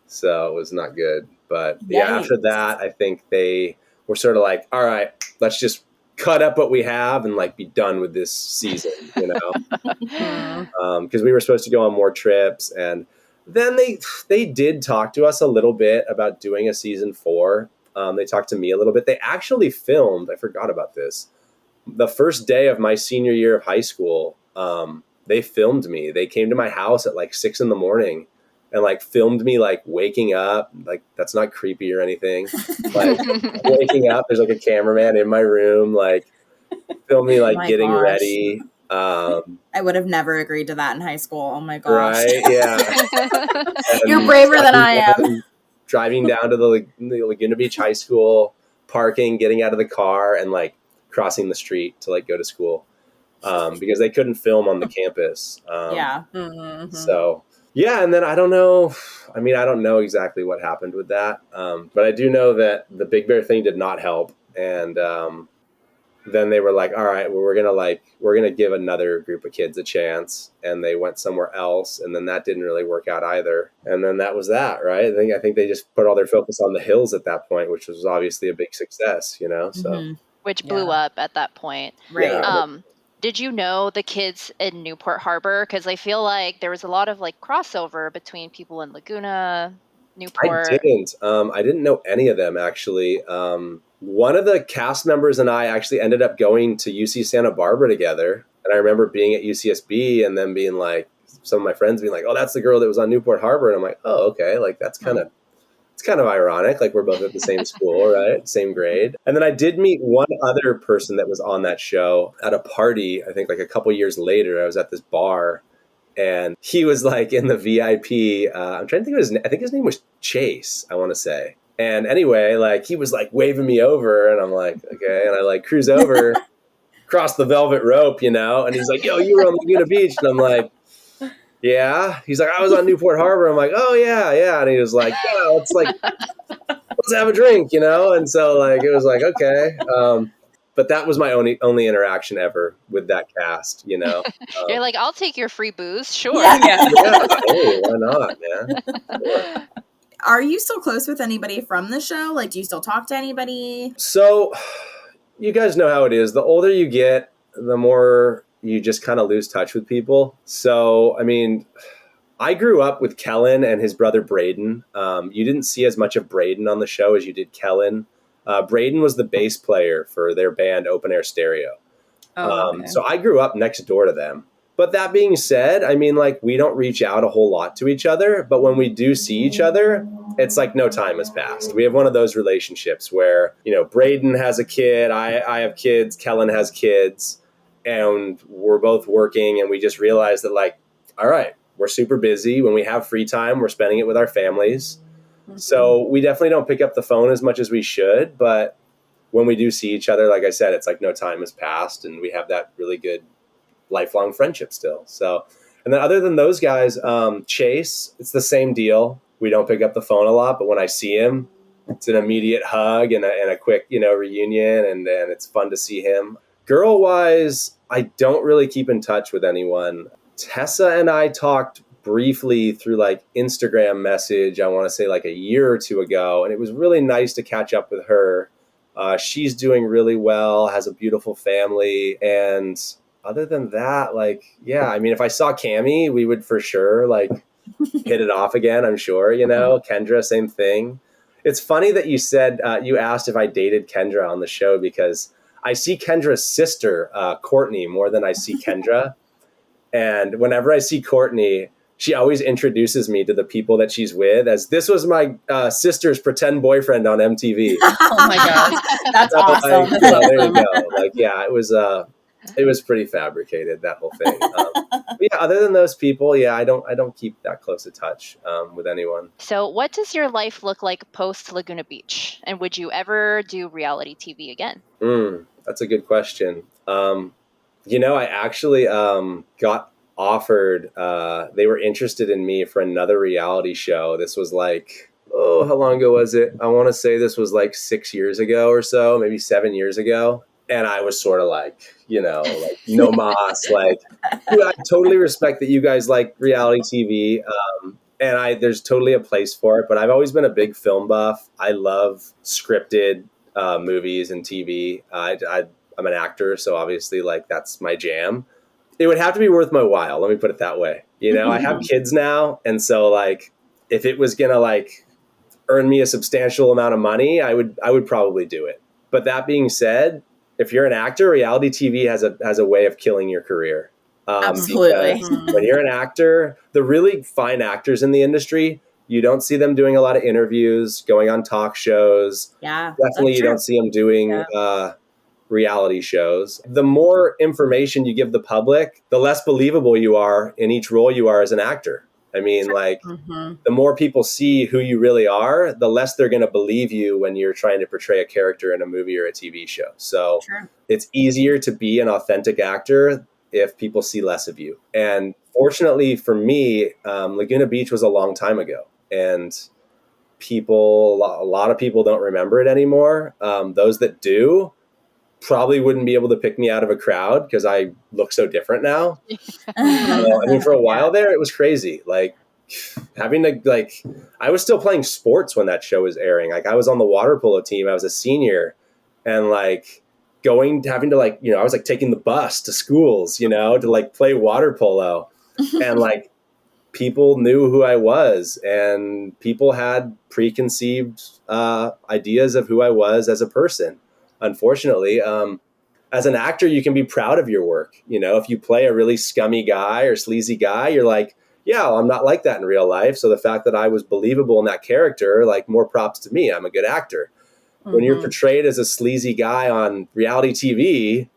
So it was not good. But after that, I think they were sort of like, all right, let's just cut up what we have and like be done with this season, you know? Because we were supposed to go on more trips, and then they did talk to us a little bit about doing a season 4. They talked to me a little bit. They actually filmed, I forgot about this, the first day of my senior year of high school. They filmed me. They came to my house at like 6 a.m. and like filmed me like waking up. Like, that's not creepy or anything. Like waking up, there's like a cameraman in my room, like film me like getting ready. I would have never agreed to that in high school. Oh my gosh. Right? Yeah. You're braver than I am. Driving down to the Laguna Beach High School, parking, getting out of the car, and like crossing the street to like go to school, because they couldn't film on the campus. So. Yeah, and then I don't know. I mean, I don't know exactly what happened with that, but I do know that the Big Bear thing did not help. And then they were like, "All right, well, we're gonna give another group of kids a chance," and they went somewhere else, and then that didn't really work out either. And then that was that, right? I think they just put all their focus on the hills at that point, which was obviously a big success, you know. So which blew up at that point, right? Yeah. Did you know the kids in Newport Harbor? Because I feel like there was a lot of like crossover between people in Laguna, Newport. I didn't know any of them, actually. One of the cast members and I actually ended up going to UC Santa Barbara together. And I remember being at UCSB and then being like, some of my friends being like, oh, that's the girl that was on Newport Harbor. And I'm like, oh, okay. Like, it's kind of ironic. Like, we're both at the same school, right? Same grade. And then I did meet one other person that was on that show at a party. I think like a couple years later, I was at this bar, and he was like in the VIP. I'm trying to think of his name. I think his name was Chase, I want to say. And anyway, like he was like waving me over, and I'm like, okay. And I like cruise over, cross the velvet rope, you know? And he's like, yo, you were on Laguna Beach. And I'm like, yeah. He's like, I was on Newport Harbor. I'm like, oh, yeah, yeah. And he was like, yeah, it's like, let's have a drink, you know? And so, like, it was like, okay. But that was my only interaction ever with that cast, you know? You're like, I'll take your free booze. Sure. Yeah. Hey, why not, man? Sure. Are you still close with anybody from the show? Like, do you still talk to anybody? So you guys know how it is. The older you get, the more you just kind of lose touch with people. So, I mean, I grew up with Kellen and his brother Braden. You didn't see as much of Braden on the show as you did Kellen. Braden was the bass player for their band Open Air Stereo. Okay. So I grew up next door to them. But that being said, I mean, like, we don't reach out a whole lot to each other. But when we do see each other, it's like no time has passed. We have one of those relationships where, you know, Braden has a kid, I have kids, Kellen has kids, and we're both working. And we just realize that, like, all right, we're super busy. When we have free time, we're spending it with our families. Mm-hmm. So we definitely don't pick up the phone as much as we should. But when we do see each other, like I said, it's like no time has passed. And we have that really good lifelong friendship still. So, and then other than those guys, Chase, it's the same deal. We don't pick up the phone a lot, but when I see him, it's an immediate hug and a quick, you know, reunion. And it's fun to see him. Girl wise, I don't really keep in touch with anyone. Tessa and I talked briefly through like Instagram message, I want to say like a year or two ago. And it was really nice to catch up with her. She's doing really well, has a beautiful family. And other than that, like, yeah, I mean, if I saw Cammie, we would for sure like hit it off again, I'm sure, you know. Kendra, same thing. It's funny that you said, you asked if I dated Kendra on the show because I see Kendra's sister, Courtney, more than I see Kendra. And whenever I see Courtney, she always introduces me to the people that she's with as this was my sister's pretend boyfriend on MTV. Oh my God. That's so, awesome. Like, there you go. Like, yeah, it was pretty fabricated, that whole thing. But yeah, other than those people, yeah, I don't keep that close a touch with anyone. So what does your life look like post Laguna Beach? And would you ever do reality TV again? That's a good question. You know, I actually got offered, they were interested in me for another reality show. This was like, how long ago was it? I want to say this was like 6 years ago or so, maybe 7 years ago. And I was sort of like, you know, like no mas, like, dude, I totally respect that you guys like reality TV. And there's totally a place for it, but I've always been a big film buff. I love scripted movies and TV. I'm an actor, so obviously like that's my jam. It would have to be worth my while. Let me put it that way. You know, I have kids now. And so like, if it was going to like earn me a substantial amount of money, I would probably do it. But that being said, if you're an actor, reality TV has a way of killing your career. Absolutely. When you're an actor, the really fine actors in the industry, you don't see them doing a lot of interviews, going on talk shows. Yeah, definitely you don't see them doing reality shows. The more information you give the public, the less believable you are in each role you are as an actor. I mean, like, the more people see who you really are, the less they're going to believe you when you're trying to portray a character in a movie or a TV show. So it's easier to be an authentic actor if people see less of you. And fortunately for me, Laguna Beach was a long time ago. And a lot of people don't remember it anymore. Those that do probably wouldn't be able to pick me out of a crowd because I look so different now. I mean, for a while there, it was crazy. Like having to I was still playing sports when that show was airing. Like I was on the water polo team. I was a senior, and like having to like, you know, I was like taking the bus to schools, you know, to like play water polo, and like people knew who I was, and people had preconceived ideas of who I was as a person. Unfortunately, as an actor, you can be proud of your work. You know, if you play a really scummy guy or sleazy guy, you're like, yeah, well, I'm not like that in real life. So the fact that I was believable in that character, like, more props to me. I'm a good actor. When you're portrayed as a sleazy guy on reality TV,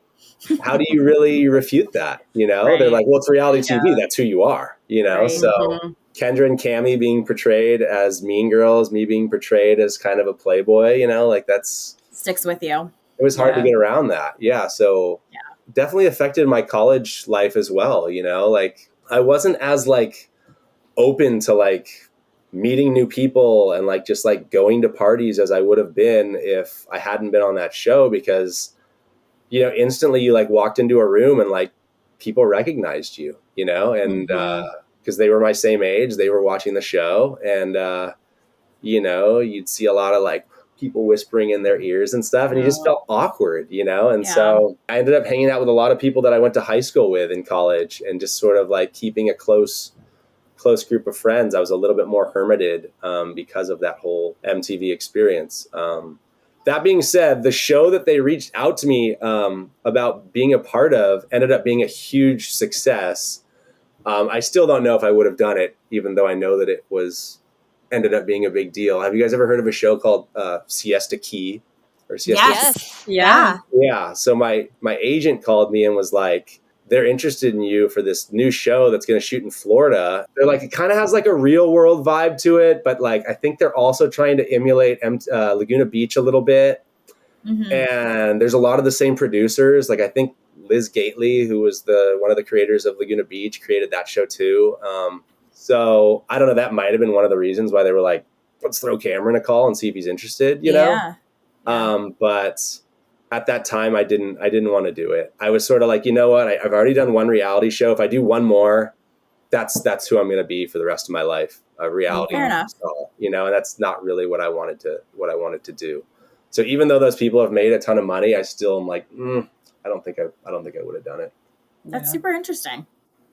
how do you really refute that? You know, they're like, well, it's reality TV. That's who you are, you know? So Kendra and Cammie being portrayed as mean girls, me being portrayed as kind of a playboy, you know, like that's... sticks with you. It was hard to get around that. Yeah. So definitely affected my college life as well. You know, like I wasn't as like open to like meeting new people and like just like going to parties as I would have been if I hadn't been on that show, because, you know, instantly you like walked into a room and like people recognized you, you know, and because they were my same age, they were watching the show, and you know, you'd see a lot of like people whispering in their ears and stuff, and you just felt awkward, you know. And so I ended up hanging out with a lot of people that I went to high school with in college, and just sort of like keeping a close group of friends. I was a little bit more hermited because of that whole MTV experience. That being said, the show that they reached out to me about being a part of ended up being a huge success. I still don't know if I would have done it, even though I know that it ended up being a big deal. Have you guys ever heard of a show called Siesta Key or Siesta? Yes. Yeah. Yeah. So my agent called me and was like, they're interested in you for this new show that's going to shoot in Florida. They're like, it kind of has like a real world vibe to it, but like, I think they're also trying to emulate Laguna Beach a little bit. Mm-hmm. And there's a lot of the same producers. Like, I think Liz Gately, who was one of the creators of Laguna Beach, created that show too. So I don't know, that might've been one of the reasons why they were like, let's throw Cameron a call and see if he's interested, you know? But at that time I didn't want to do it. I was sort of like, you know what? I've already done one reality show. If I do one more, that's who I'm going to be for the rest of my life. A reality star, you know, and that's not really what I wanted to do. So even though those people have made a ton of money, I still am like, I don't think I would have done it. That's super interesting.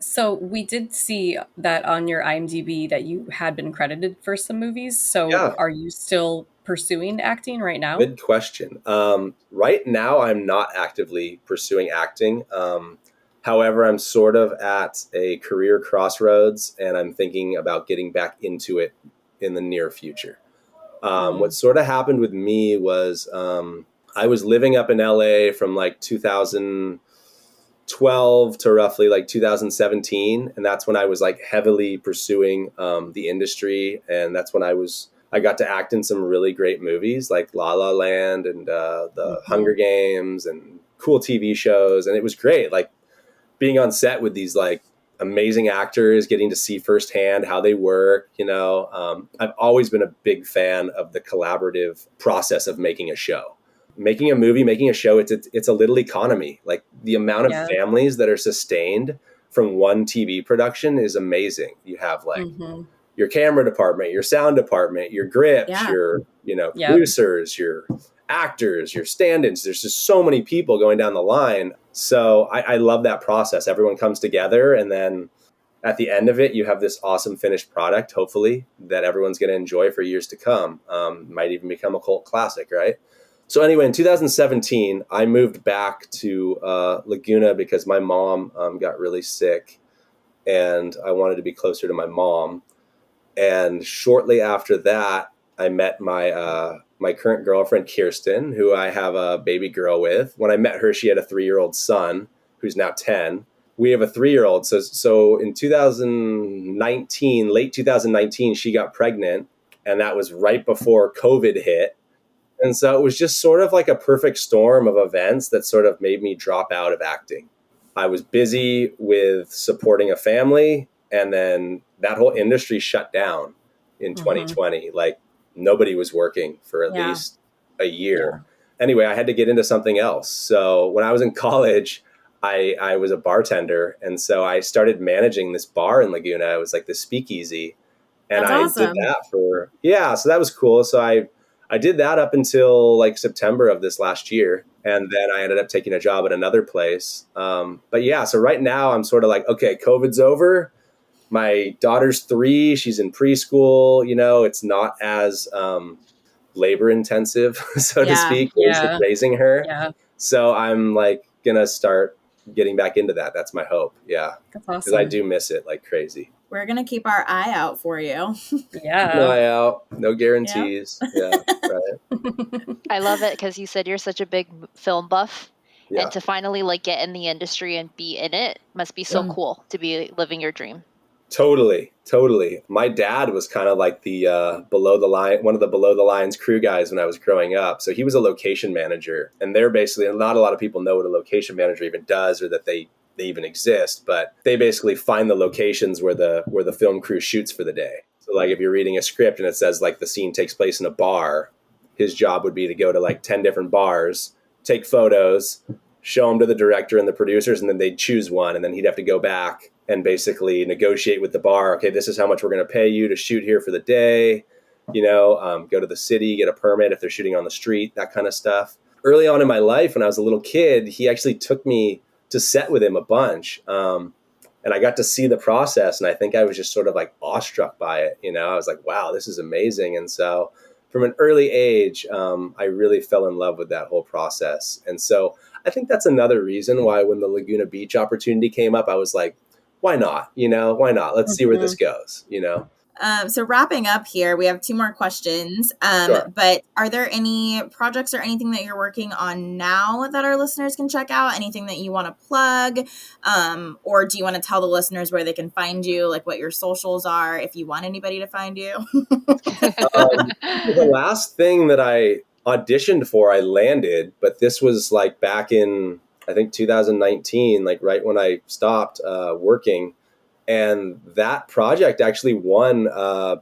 So we did see that on your IMDb that you had been credited for some movies. So are you still pursuing acting right now? Good question. Right now, I'm not actively pursuing acting. However, I'm sort of at a career crossroads, and I'm thinking about getting back into it in the near future. What sort of happened with me was I was living up in LA from like 2012 to roughly like 2017. And that's when I was like heavily pursuing the industry. And that's when I got to act in some really great movies like La La Land and the Hunger Games and cool TV shows. And it was great. Like being on set with these like amazing actors, getting to see firsthand how they work, you know. I've always been a big fan of the collaborative process of making a show. Making a movie, making a show, it's a little economy. Like the amount of families that are sustained from one TV production is amazing. You have like your camera department, your sound department, your grips, your, you know, producers, your actors, your stand-ins. There's just so many people going down the line. So I love that process. Everyone comes together, and then at the end of it, you have this awesome finished product, hopefully, that everyone's going to enjoy for years to come. Might even become a cult classic, right? So anyway, in 2017, I moved back to Laguna because my mom got really sick, and I wanted to be closer to my mom. And shortly after that, I met my current girlfriend, Kirsten, who I have a baby girl with. When I met her, she had a 3-year-old son who's now 10. We have a 3-year-old. So in 2019, late 2019, she got pregnant, and that was right before COVID hit. And so it was just sort of like a perfect storm of events that sort of made me drop out of acting. I was busy with supporting a family, and then that whole industry shut down in 2020. Like nobody was working for at least a year. Anyway, I had to get into something else. So when I was in college, I was a bartender. And so I started managing this bar in Laguna. It was like the Speakeasy. And That's I did that so that was cool. So I did that up until like September of this last year. And then I ended up taking a job at another place. But yeah, so right now I'm sort of like, okay, COVID's over. My daughter's 3, she's in preschool, you know, it's not as labor intensive, so to speak, raising her. Yeah. So I'm like gonna start getting back into that. That's my hope. Yeah. That's awesome. Because I do miss it like crazy. We're going to keep our eye out for you. No eye out. No guarantees. Yeah. Right. I love it because you said you're such a big film buff. Yeah. And to finally like get in the industry and be in it must be so cool to be living your dream. Totally. My dad was kind of like the one of the below the lines crew guys when I was growing up. So he was a location manager, and they're basically, not a lot of people know what a location manager even does or that they even exist, but they basically find the locations where the film crew shoots for the day. So like if you're reading a script and it says like the scene takes place in a bar, his job would be to go to like 10 different bars, take photos, show them to the director and the producers, and then they'd choose one, and then he'd have to go back and basically negotiate with the bar. Okay, this is how much we're going to pay you to shoot here for the day. Go to the city, get a permit if they're shooting on the street, that kind of stuff. Early on in my life, when I was a little kid, he actually took me to set with him a bunch. And I got to see the process, and I think I was just sort of like awestruck by it. I was like, wow, this is amazing. And so from an early age, I really fell in love with that whole process. And so I think that's another reason why when the Laguna Beach opportunity came up, I was like, why not? Why not? Let's see where this goes, So wrapping up here, we have 2 more questions. Sure. But are there any projects or anything that you're working on now that our listeners can check out? Anything that you want to plug? Or do you want to tell the listeners where they can find you, like what your socials are, if you want anybody to find you? The last thing that I auditioned for, I landed, but this was like back in, I think 2019, like right when I stopped working. And that project actually won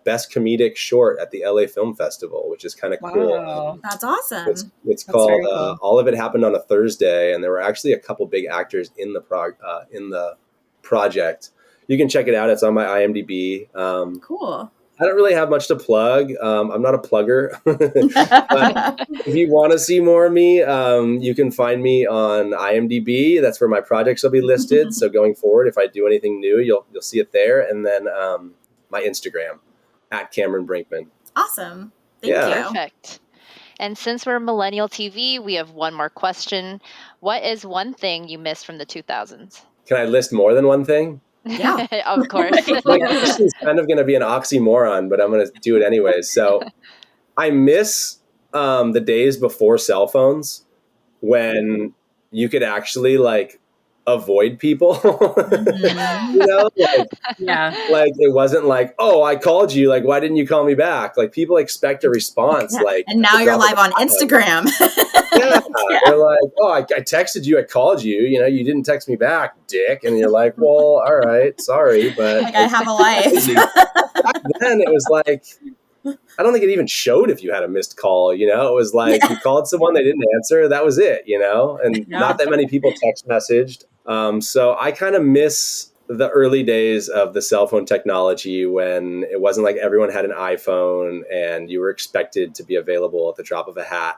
Best Comedic Short at the LA Film Festival, which is kind of cool. That's awesome. It's called All of It Happened on a Thursday, and there were actually a couple big actors in the project. You can check it out. It's on my IMDb. Cool. I don't really have much to plug. I'm not a plugger. But if you want to see more of me, you can find me on IMDb. That's where my projects will be listed. So going forward, if I do anything new, you'll see it there. And then my Instagram, @Cameron Brinkman. Awesome. Thank you. Perfect. And since we're Millennial TV, we have one more question. What is one thing you missed from the 2000s? Can I list more than one thing? Yeah, of course. My question is kind of going to be an oxymoron, but I'm going to do it anyways. So I miss the days before cell phones when you could actually like avoid people. Like it wasn't like, oh, I called you, like why didn't you call me back? Like people expect a response. Like, and now you're live on Instagram. They're like, oh, I texted you, I called you, you didn't text me back, dick. And you're like, well, all right, sorry, but like I have a life. Back then it was like, I don't think it even showed if you had a missed call, it was like you called someone, they didn't answer, that was it, and not that many people text messaged. So I kind of miss the early days of the cell phone technology when it wasn't like everyone had an iPhone and you were expected to be available at the drop of a hat.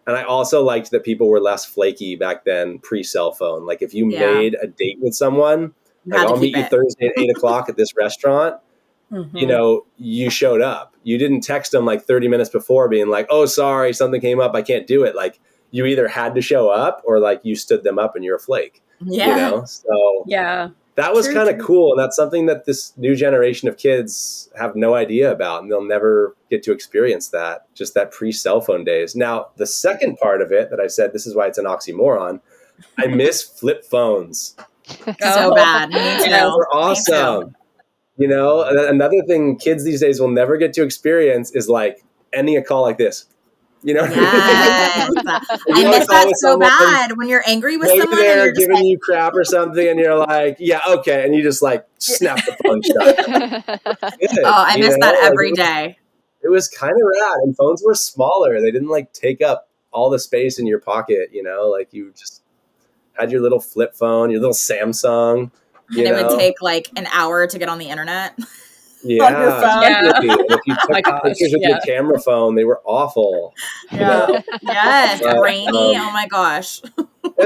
And I also liked that people were less flaky back then, pre-cell phone. Like if you made a date with someone, like I'll meet you Thursday at 8:00 at this restaurant, you showed up. You didn't text them like 30 minutes before being like, oh, sorry, something came up, I can't do it. Like you either had to show up or like you stood them up and you're a flake. So that was kind of cool. And that's something that this new generation of kids have no idea about. And they'll never get to experience that, just that pre-cell phone days. Now, the second part of it that I said, this is why it's an oxymoron. I miss flip phones. So bad. Me too. They're awesome. Another thing kids these days will never get to experience is like ending a call like this. Yes. I miss that so bad when you're angry with someone they're and you're giving you crap or something and you're like, yeah, okay, and you just like snap the phone shut. I miss that every day. It was kind of rad, and phones were smaller. They didn't like take up all the space in your pocket, like you just had your little flip phone, your little Samsung. And it would take like an hour to get on the internet. Yeah. On your phone. If you took pictures with your camera phone, they were awful. Yes. Rainy. Oh my gosh.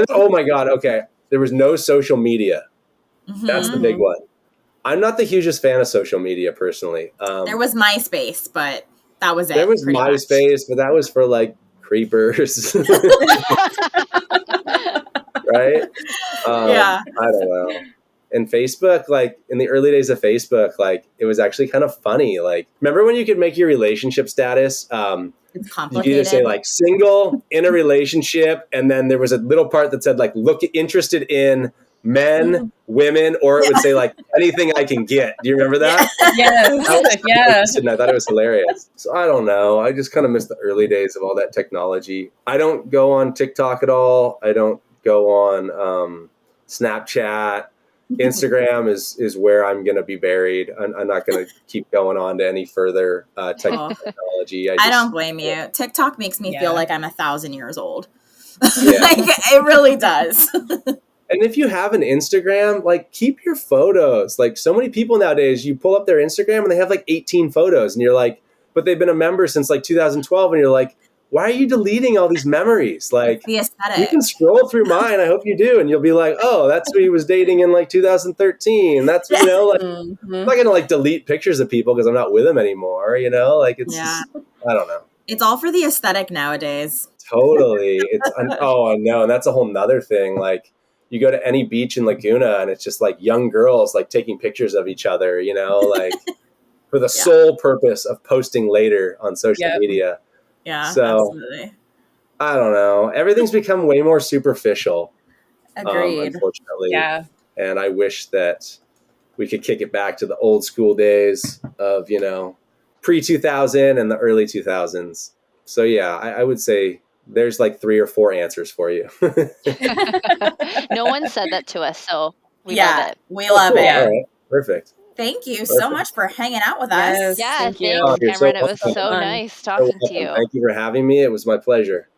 Oh my God. Okay. There was no social media. That's the big one. I'm not the hugest fan of social media personally. There was MySpace, but that was it. There was MySpace, but that was for like creepers. Right? I don't know. And Facebook, like in the early days of Facebook, like it was actually kind of funny. Like, remember when you could make your relationship status? It's complicated. You could either say like single, in a relationship, and then there was a little part that said like look interested in men, women, or it would say like anything I can get. Do you remember that? Yes. And I thought it was hilarious. So I don't know. I just kind of miss the early days of all that technology. I don't go on TikTok at all. I don't go on Snapchat. Instagram is where I'm going to be buried. I'm not going to keep going on to any further technology. I don't blame you. TikTok makes me feel like I'm 1,000 years old. Like, it really does. And if you have an Instagram, like, keep your photos. Like, so many people nowadays, you pull up their Instagram and they have like 18 photos, and you're like, but they've been a member since like 2012, and you're like, why are you deleting all these memories? Like, the aesthetic. You can scroll through mine. I hope you do. And you'll be like, oh, that's who he was dating in like 2013. That's, like, I'm not going to like delete pictures of people because I'm not with them anymore. Like it's just, I don't know. It's all for the aesthetic nowadays. Totally. It's, I know. And that's a whole nother thing. Like, you go to any beach in Laguna and it's just like young girls like taking pictures of each other, like for the sole purpose of posting later on social media. Yeah, so, absolutely. I don't know. Everything's become way more superficial. Agreed. Unfortunately. Yeah. And I wish that we could kick it back to the old school days of, pre-2000 and the early 2000s. So, yeah, I would say there's like 3 or 4 answers for you. No one said that to us, so we love it. We love it. All right. Perfect. Thank you so much for hanging out with us. Yeah, thanks, you. Cameron. It was so nice talking to you. Thank you for having me. It was my pleasure.